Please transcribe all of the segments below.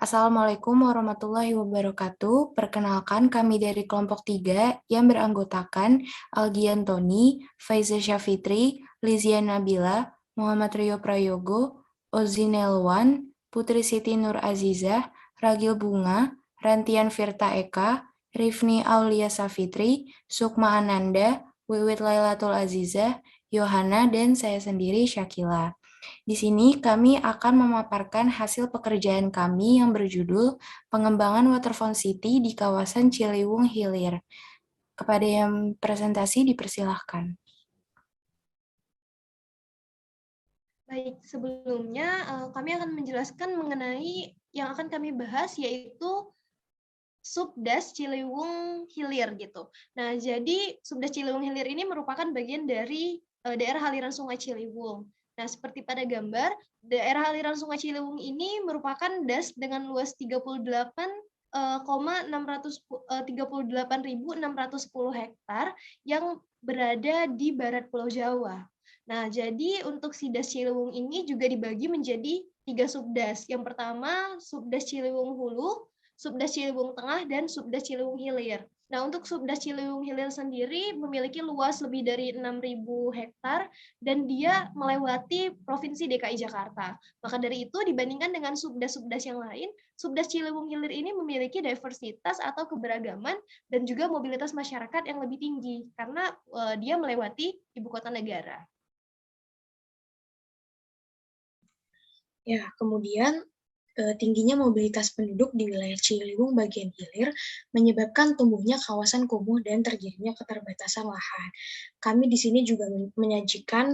Assalamualaikum warahmatullahi wabarakatuh. Perkenalkan kami dari kelompok 3 yang beranggotakan Algian Tony, Faiza Syafitri, Lizia Nabila, Muhammad Rio Prayogo, Ozinelwan, Putri Siti Nur Azizah, Ragil Bunga, Rantian Firta Eka, Rifni Aulia Safitri, Sukma Ananda, Wiwit Lailatul Azizah, Yohana, dan saya sendiri Syakila. Di sini kami akan memaparkan hasil pekerjaan kami yang berjudul Pengembangan Waterfront City di kawasan Ciliwung Hilir. Kepada yang presentasi dipersilahkan. Baik, sebelumnya kami akan menjelaskan mengenai yang akan kami bahas yaitu Subdas Ciliwung Hilir gitu. Nah, jadi Subdas Ciliwung Hilir ini merupakan bagian dari daerah aliran Sungai Ciliwung. Nah, seperti pada gambar, daerah aliran Sungai Ciliwung ini merupakan das dengan luas 38,610 hektar yang berada di barat Pulau Jawa. Nah, jadi untuk si das Ciliwung ini juga dibagi menjadi 3 subdas. Yang pertama, Subdas Ciliwung Hulu, Subdas Ciliwung Tengah, dan Subdas Ciliwung Hilir. Nah, untuk Subdas Ciliwung Hilir sendiri memiliki luas lebih dari 6.000 hektar dan dia melewati Provinsi DKI Jakarta. Maka dari itu, dibandingkan dengan subdas-subdas yang lain, Subdas Ciliwung Hilir ini memiliki diversitas atau keberagaman dan juga mobilitas masyarakat yang lebih tinggi karena dia melewati ibu kota negara. Ya, kemudian tingginya mobilitas penduduk di wilayah Ciliwung bagian hilir menyebabkan tumbuhnya kawasan kumuh dan terjadinya keterbatasan lahan. Kami di sini juga menyajikan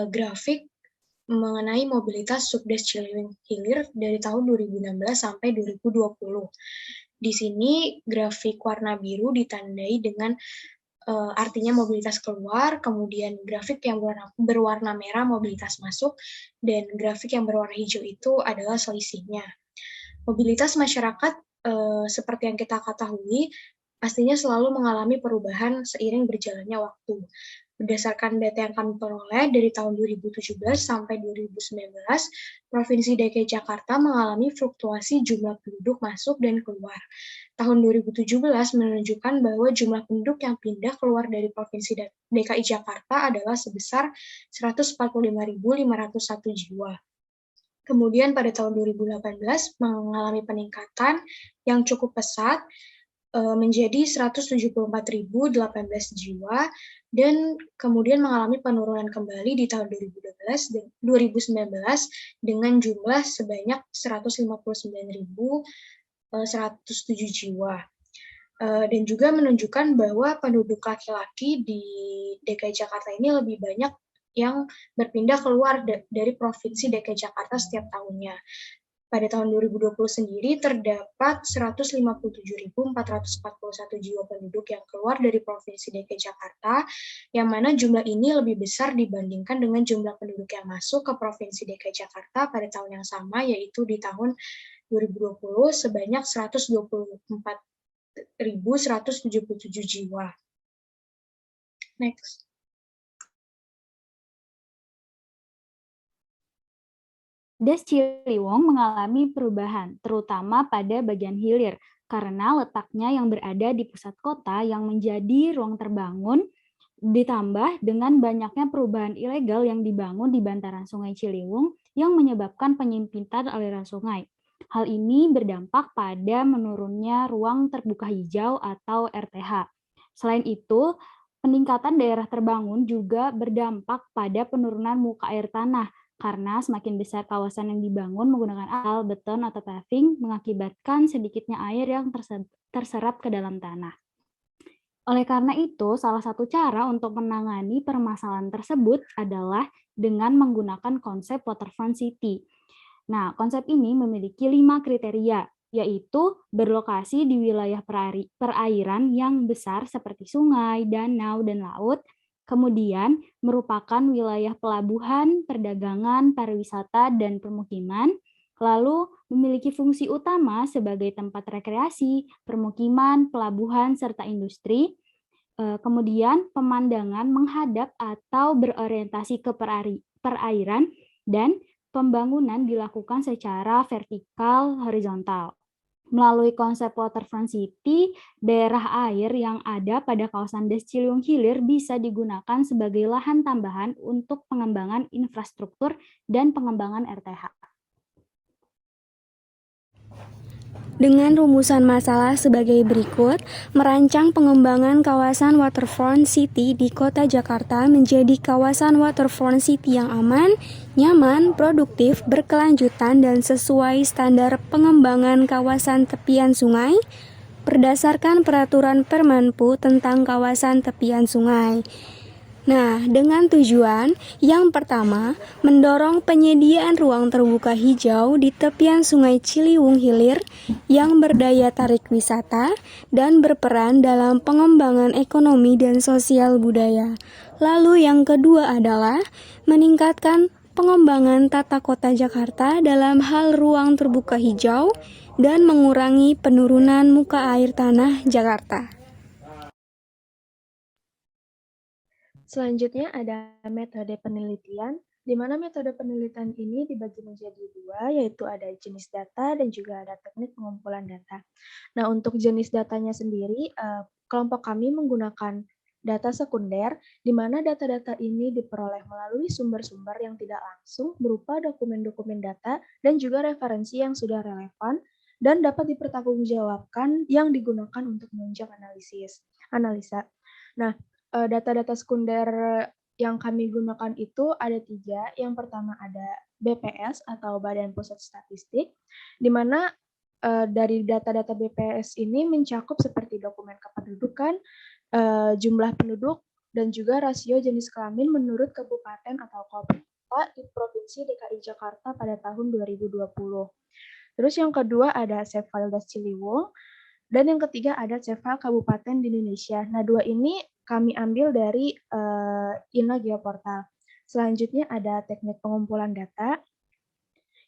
grafik mengenai mobilitas Subdas Ciliwung Hilir dari tahun 2016 sampai 2020. Di sini grafik warna biru ditandai dengan artinya mobilitas keluar, kemudian grafik yang berwarna merah mobilitas masuk, dan grafik yang berwarna hijau itu adalah selisihnya. Mobilitas masyarakat seperti yang kita ketahui pastinya selalu mengalami perubahan seiring berjalannya waktu. Berdasarkan data yang kami peroleh dari tahun 2017 sampai 2019, Provinsi DKI Jakarta mengalami fluktuasi jumlah penduduk masuk dan keluar. Tahun 2017 menunjukkan bahwa jumlah penduduk yang pindah keluar dari Provinsi DKI Jakarta adalah sebesar 145.501 jiwa. Kemudian pada tahun 2018 mengalami peningkatan yang cukup pesat menjadi 174.018 jiwa dan kemudian mengalami penurunan kembali di tahun 2019 dengan jumlah sebanyak 159.107 jiwa. Dan juga menunjukkan bahwa penduduk laki-laki di DKI Jakarta ini lebih banyak yang berpindah keluar dari Provinsi DKI Jakarta setiap tahunnya. Pada tahun 2020 sendiri terdapat 157.441 jiwa penduduk yang keluar dari Provinsi DKI Jakarta, yang mana jumlah ini lebih besar dibandingkan dengan jumlah penduduk yang masuk ke Provinsi DKI Jakarta pada tahun yang sama, yaitu di tahun 2020 sebanyak 124.177 jiwa. Next. Das Ciliwung mengalami perubahan, terutama pada bagian hilir, karena letaknya yang berada di pusat kota yang menjadi ruang terbangun, ditambah dengan banyaknya perubahan ilegal yang dibangun di bantaran Sungai Ciliwung yang menyebabkan penyempitan aliran sungai. Hal ini berdampak pada menurunnya ruang terbuka hijau atau RTH. Selain itu, peningkatan daerah terbangun juga berdampak pada penurunan muka air tanah, karena semakin besar kawasan yang dibangun menggunakan aspal, beton, atau paving mengakibatkan sedikitnya air yang terserap ke dalam tanah. Oleh karena itu, salah satu cara untuk menangani permasalahan tersebut adalah dengan menggunakan konsep waterfront city. Nah, konsep ini memiliki 5 kriteria, yaitu berlokasi di wilayah perairan yang besar seperti sungai, danau, dan laut, kemudian merupakan wilayah pelabuhan, perdagangan, pariwisata, dan permukiman, lalu memiliki fungsi utama sebagai tempat rekreasi, permukiman, pelabuhan, serta industri, kemudian pemandangan menghadap atau berorientasi ke perairan, dan pembangunan dilakukan secara vertikal horizontal. Melalui konsep waterfront city, daerah air yang ada pada kawasan Das Ciliwung Hilir bisa digunakan sebagai lahan tambahan untuk pengembangan infrastruktur dan pengembangan RTH. Dengan rumusan masalah sebagai berikut, merancang pengembangan kawasan waterfront city di Kota Jakarta menjadi kawasan waterfront city yang aman, nyaman, produktif, berkelanjutan, dan sesuai standar pengembangan kawasan tepian sungai berdasarkan peraturan Permenpu tentang kawasan tepian sungai. Nah, dengan tujuan yang pertama, mendorong penyediaan ruang terbuka hijau di tepian Sungai Ciliwung Hilir yang berdaya tarik wisata dan berperan dalam pengembangan ekonomi dan sosial budaya. Lalu yang kedua adalah meningkatkan pengembangan tata kota Jakarta dalam hal ruang terbuka hijau dan mengurangi penurunan muka air tanah Jakarta. Selanjutnya ada metode penelitian, di mana metode penelitian ini dibagi menjadi dua, yaitu ada jenis data dan juga ada teknik pengumpulan data. Nah, untuk jenis datanya sendiri, kelompok kami menggunakan data sekunder, di mana data-data ini diperoleh melalui sumber-sumber yang tidak langsung berupa dokumen-dokumen data dan juga referensi yang sudah relevan dan dapat dipertanggungjawabkan yang digunakan untuk menunjang analisa. Nah, data-data sekunder yang kami gunakan itu ada 3. Yang pertama ada BPS atau Badan Pusat Statistik, di mana dari data-data BPS ini mencakup seperti dokumen kependudukan, jumlah penduduk, dan juga rasio jenis kelamin menurut kabupaten atau kota di Provinsi DKI Jakarta pada tahun 2020. Terus yang kedua ada Shapefile Das Ciliwung, dan yang ketiga ada Shapefile Kabupaten di Indonesia. Nah, 2 ini kami ambil dari INA Geoportal. Selanjutnya ada teknik pengumpulan data.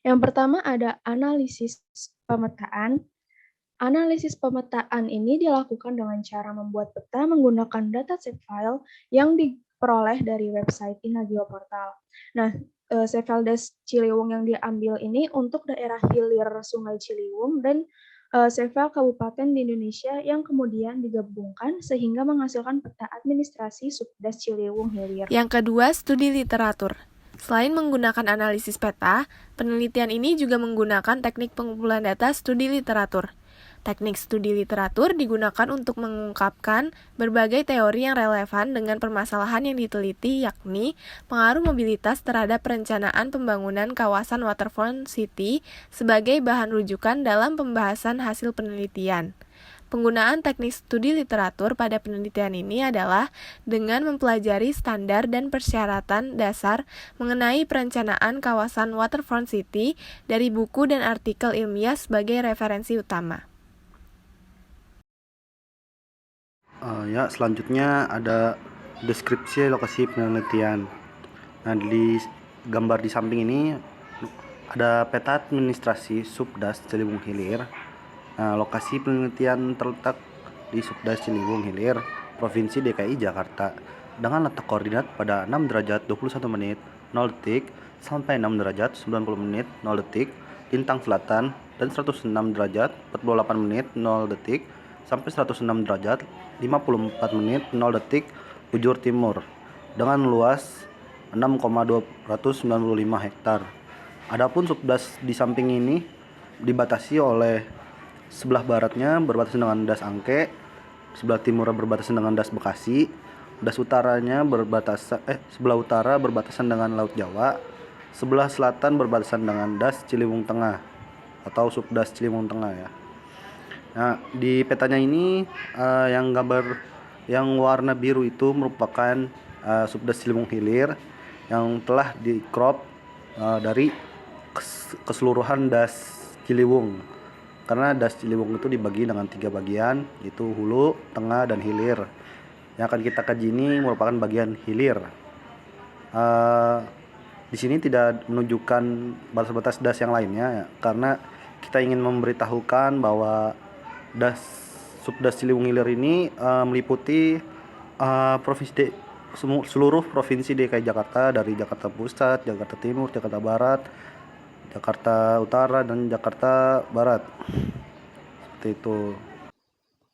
Yang pertama ada analisis pemetaan. Analisis pemetaan ini dilakukan dengan cara membuat peta menggunakan data shapefile yang diperoleh dari website INA Geoportal. Nah, Shapefile Das Ciliwung yang diambil ini untuk daerah hilir Sungai Ciliwung dan Shapefile Kabupaten di Indonesia yang kemudian digabungkan sehingga menghasilkan peta administrasi Subdas Ciliwung Hilir. Yang kedua, studi literatur. Selain menggunakan analisis peta, penelitian ini juga menggunakan teknik pengumpulan data studi literatur. Teknik studi literatur digunakan untuk mengungkapkan berbagai teori yang relevan dengan permasalahan yang diteliti, yakni pengaruh mobilitas terhadap perencanaan pembangunan kawasan waterfront city sebagai bahan rujukan dalam pembahasan hasil penelitian. Penggunaan teknik studi literatur pada penelitian ini adalah dengan mempelajari standar dan persyaratan dasar mengenai perencanaan kawasan waterfront city dari buku dan artikel ilmiah sebagai referensi utama. Selanjutnya ada deskripsi lokasi penelitian. Nah, di gambar di samping ini ada peta administrasi Subdas Ciliwung Hilir. Nah, lokasi penelitian terletak di Subdas Ciliwung Hilir, Provinsi DKI Jakarta, dengan letak koordinat pada 6 derajat 21 menit 0 detik sampai 6 derajat 90 menit 0 detik lintang selatan dan 106 derajat 48 menit 0 detik sampai 106 derajat 54 menit 0 detik bujur timur dengan luas 6,295 hektar. Adapun Subdas di samping ini dibatasi oleh sebelah baratnya berbatasan dengan Das Angke, sebelah timur berbatasan dengan Das Bekasi, sebelah utara berbatasan dengan Laut Jawa, sebelah selatan berbatasan dengan Das Ciliwung Tengah atau Subdas Ciliwung Tengah ya. Nah, di petanya ini yang warna biru itu merupakan Subdas Ciliwung Hilir yang telah di-crop dari keseluruhan Das Ciliwung. Karena Das Ciliwung itu dibagi dengan 3 bagian, yaitu hulu, tengah, dan hilir. Yang akan kita kaji ini merupakan bagian hilir. Di sini tidak menunjukkan batas-batas Das yang lainnya, ya, karena kita ingin memberitahukan bahwa Subdas Ciliwung Hilir ini meliputi seluruh provinsi DKI Jakarta, dari Jakarta Pusat, Jakarta Timur, Jakarta Barat, Jakarta Utara dan Jakarta Barat. Seperti itu.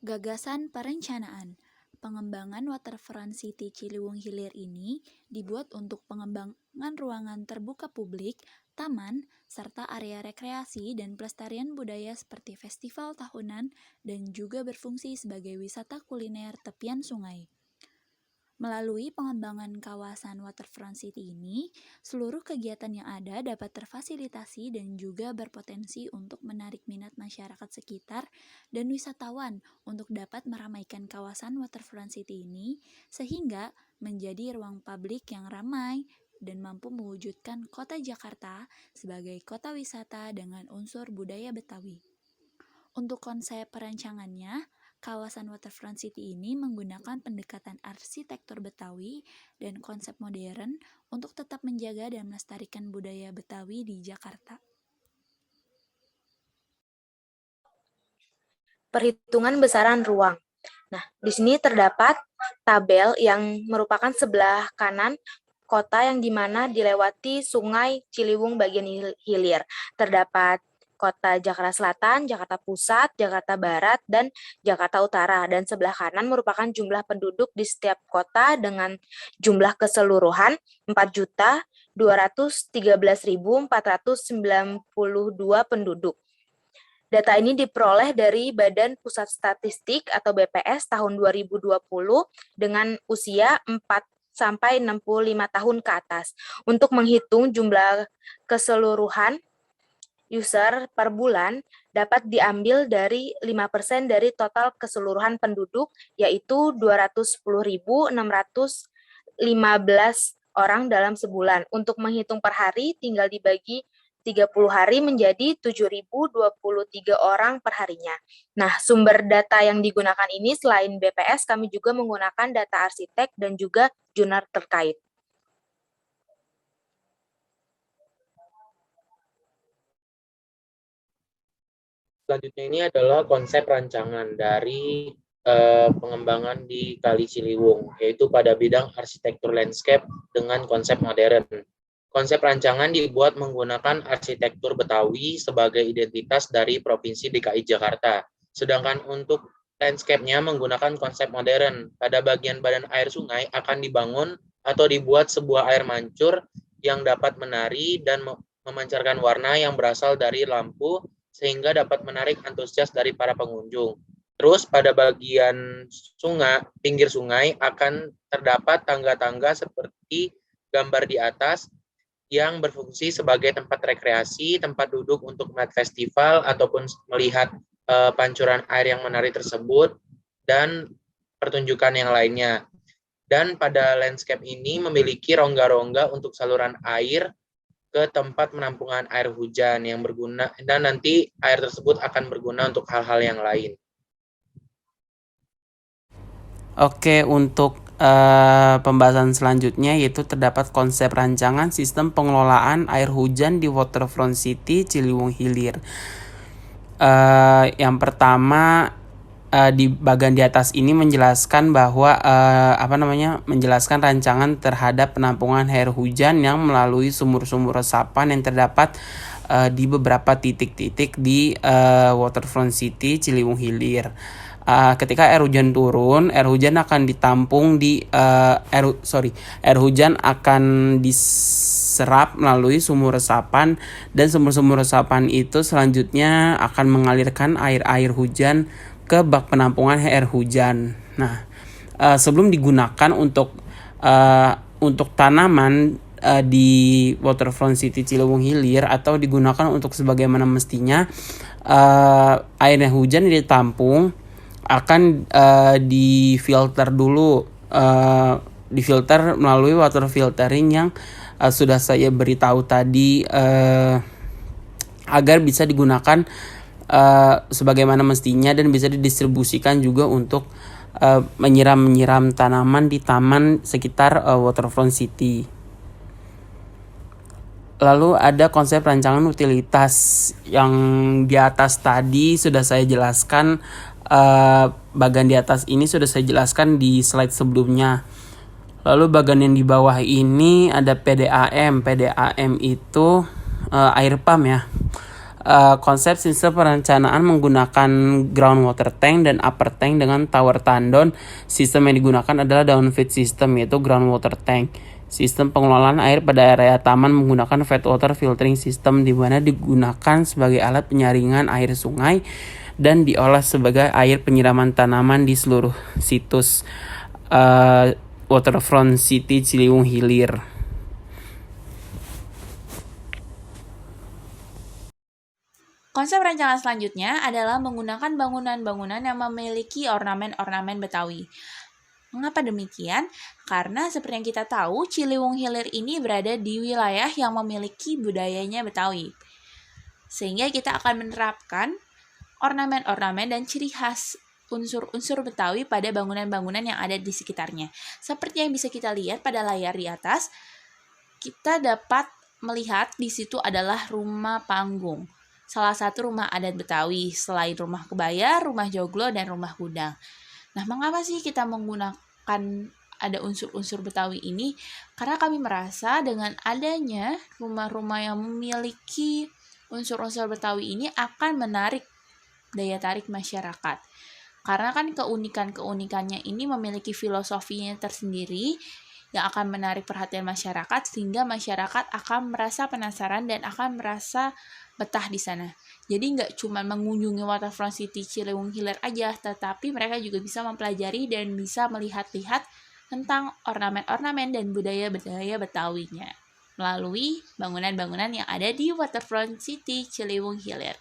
Gagasan perencanaan. Pengembangan Waterfront City Ciliwung Hilir ini dibuat untuk pengembangan ruangan terbuka publik, taman, serta area rekreasi dan pelestarian budaya seperti festival tahunan dan juga berfungsi sebagai wisata kuliner tepian sungai. Melalui pengembangan kawasan Waterfront City ini, seluruh kegiatan yang ada dapat terfasilitasi dan juga berpotensi untuk menarik minat masyarakat sekitar dan wisatawan untuk dapat meramaikan kawasan Waterfront City ini sehingga menjadi ruang publik yang ramai dan mampu mewujudkan kota Jakarta sebagai kota wisata dengan unsur budaya Betawi. Untuk konsep perancangannya, kawasan Waterfront City ini menggunakan pendekatan arsitektur Betawi dan konsep modern untuk tetap menjaga dan melestarikan budaya Betawi di Jakarta. Perhitungan besaran ruang. Nah, di sini terdapat tabel yang merupakan sebelah kanan kota yang dimana dilewati Sungai Ciliwung bagian hilir. Terdapat Kota Jakarta Selatan, Jakarta Pusat, Jakarta Barat, dan Jakarta Utara. Dan sebelah kanan merupakan jumlah penduduk di setiap kota dengan jumlah keseluruhan 4.213.492 penduduk. Data ini diperoleh dari Badan Pusat Statistik atau BPS tahun 2020 dengan usia 4-65 tahun ke atas. Untuk menghitung jumlah keseluruhan user per bulan dapat diambil dari 5% dari total keseluruhan penduduk, yaitu 210.615 orang dalam sebulan. Untuk menghitung per hari, tinggal dibagi 30 hari menjadi 7.023 orang per harinya. Nah, sumber data yang digunakan ini selain BPS, kami juga menggunakan data arsitek dan juga jurnal terkait. Selanjutnya ini adalah konsep rancangan dari pengembangan di Kali Ciliwung, yaitu pada bidang arsitektur landscape dengan konsep modern. Konsep rancangan dibuat menggunakan arsitektur Betawi sebagai identitas dari Provinsi DKI Jakarta. Sedangkan untuk landscape-nya menggunakan konsep modern. Pada bagian badan air sungai akan dibangun atau dibuat sebuah air mancur yang dapat menari dan memancarkan warna yang berasal dari lampu sehingga dapat menarik antusias dari para pengunjung. Terus pada bagian sungai, pinggir sungai akan terdapat tangga-tangga seperti gambar di atas yang berfungsi sebagai tempat rekreasi, tempat duduk untuk melihat festival ataupun melihat pancuran air yang menari tersebut dan pertunjukan yang lainnya. Dan pada landscape ini memiliki rongga-rongga untuk saluran air ke tempat penampungan air hujan yang berguna, dan nanti air tersebut akan berguna untuk hal-hal yang lain. Oke, untuk pembahasan selanjutnya yaitu terdapat konsep rancangan sistem pengelolaan air hujan di Waterfront City Ciliwung Hilir. Yang pertama di bagian di atas ini menjelaskan bahwa menjelaskan rancangan terhadap penampungan air hujan yang melalui sumur-sumur resapan yang terdapat di beberapa titik-titik di Waterfront City Ciliwung Hilir. Ketika air hujan turun, air hujan akan ditampung di air hujan akan diserap melalui sumur resapan, dan sumur-sumur resapan itu selanjutnya akan mengalirkan air hujan ke bak penampungan air hujan. Nah, sebelum digunakan untuk tanaman di Waterfront City Ciliwung Hilir atau digunakan untuk sebagaimana mestinya, air hujan yang ditampung akan difilter dulu, difilter melalui water filtering yang sudah saya beritahu tadi, agar bisa digunakan sebagaimana mestinya dan bisa didistribusikan juga untuk menyiram tanaman di taman sekitar Waterfront City. Lalu ada konsep rancangan utilitas yang di atas tadi sudah saya jelaskan, bagian di atas ini sudah saya jelaskan di slide sebelumnya. Lalu bagian yang di bawah ini ada PDAM. PDAM itu air pump ya. Konsep sistem perencanaan menggunakan groundwater tank dan upper tank dengan tower tandon. Sistem yang digunakan adalah downfeed system, yaitu groundwater tank. Sistem pengelolaan air pada area taman menggunakan fed water filtering system, di mana digunakan sebagai alat penyaringan air sungai dan diolah sebagai air penyiraman tanaman di seluruh situs Waterfront City Ciliwung Hilir. Konsep rancangan selanjutnya adalah menggunakan bangunan-bangunan yang memiliki ornamen-ornamen Betawi. Mengapa demikian? Karena seperti yang kita tahu, Ciliwung Hilir ini berada di wilayah yang memiliki budayanya Betawi. Sehingga kita akan menerapkan ornamen-ornamen dan ciri khas unsur-unsur Betawi pada bangunan-bangunan yang ada di sekitarnya. Seperti yang bisa kita lihat pada layar di atas, kita dapat melihat di situ adalah rumah panggung. Salah satu rumah adat Betawi, selain rumah kebaya, rumah joglo, dan rumah gudang. Nah, mengapa sih kita menggunakan ada unsur-unsur Betawi ini? Karena kami merasa dengan adanya rumah-rumah yang memiliki unsur-unsur Betawi ini akan menarik daya tarik masyarakat. Karena kan keunikan-keunikannya ini memiliki filosofinya tersendiri yang akan menarik perhatian masyarakat, sehingga masyarakat akan merasa penasaran dan akan merasa betah di sana. Jadi nggak cuma mengunjungi Waterfront City Ciliwung Hilir aja, tetapi mereka juga bisa mempelajari dan bisa melihat-lihat tentang ornamen-ornamen dan budaya-budaya Betawinya melalui bangunan-bangunan yang ada di Waterfront City Ciliwung Hilir.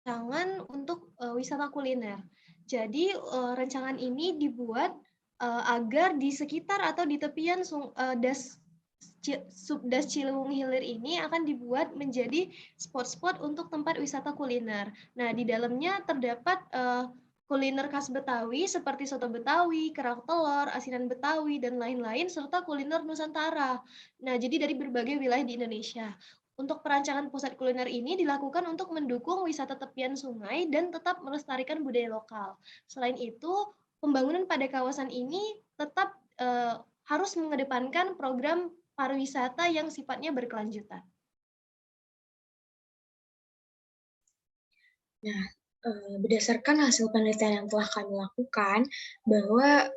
Rancangan untuk wisata kuliner. Jadi rancangan ini dibuat agar di sekitar atau di tepian Subdas Ciliwung Hilir ini akan dibuat menjadi spot-spot untuk tempat wisata kuliner. Nah, di dalamnya terdapat kuliner khas Betawi seperti soto Betawi, kerak telur, asinan Betawi, dan lain-lain, serta kuliner Nusantara. Nah, jadi dari berbagai wilayah di Indonesia. Untuk perancangan pusat kuliner ini dilakukan untuk mendukung wisata tepian sungai dan tetap melestarikan budaya lokal. Selain itu, pembangunan pada kawasan ini tetap harus mengedepankan program pariwisata yang sifatnya berkelanjutan. Nah, berdasarkan hasil penelitian yang telah kami lakukan, bahwa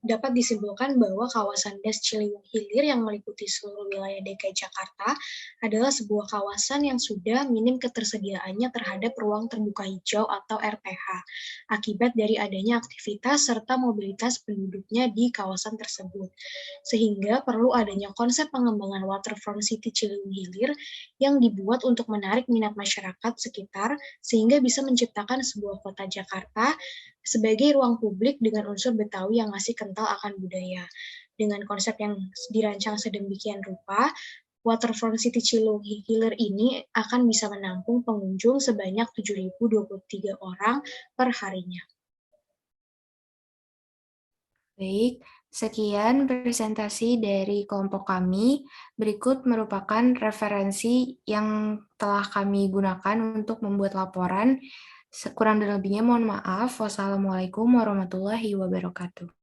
dapat disimpulkan bahwa kawasan Das Ciliwung Hilir yang meliputi seluruh wilayah DKI Jakarta adalah sebuah kawasan yang sudah minim ketersediaannya terhadap ruang terbuka hijau atau RTH, akibat dari adanya aktivitas serta mobilitas penduduknya di kawasan tersebut. Sehingga perlu adanya konsep pengembangan Waterfront City Ciliwung Hilir yang dibuat untuk menarik minat masyarakat sekitar, sehingga bisa menciptakan sebuah kota Jakarta sebagai ruang publik dengan unsur Betawi yang masih kental akan budaya. Dengan konsep yang dirancang sedemikian rupa, Waterfront City Ciliwung Hilir ini akan bisa menampung pengunjung sebanyak 7.023 orang per harinya. Baik, sekian presentasi dari kelompok kami. Berikut merupakan referensi yang telah kami gunakan untuk membuat laporan. Kurang dan lebihnya mohon maaf. Wassalamualaikum warahmatullahi wabarakatuh.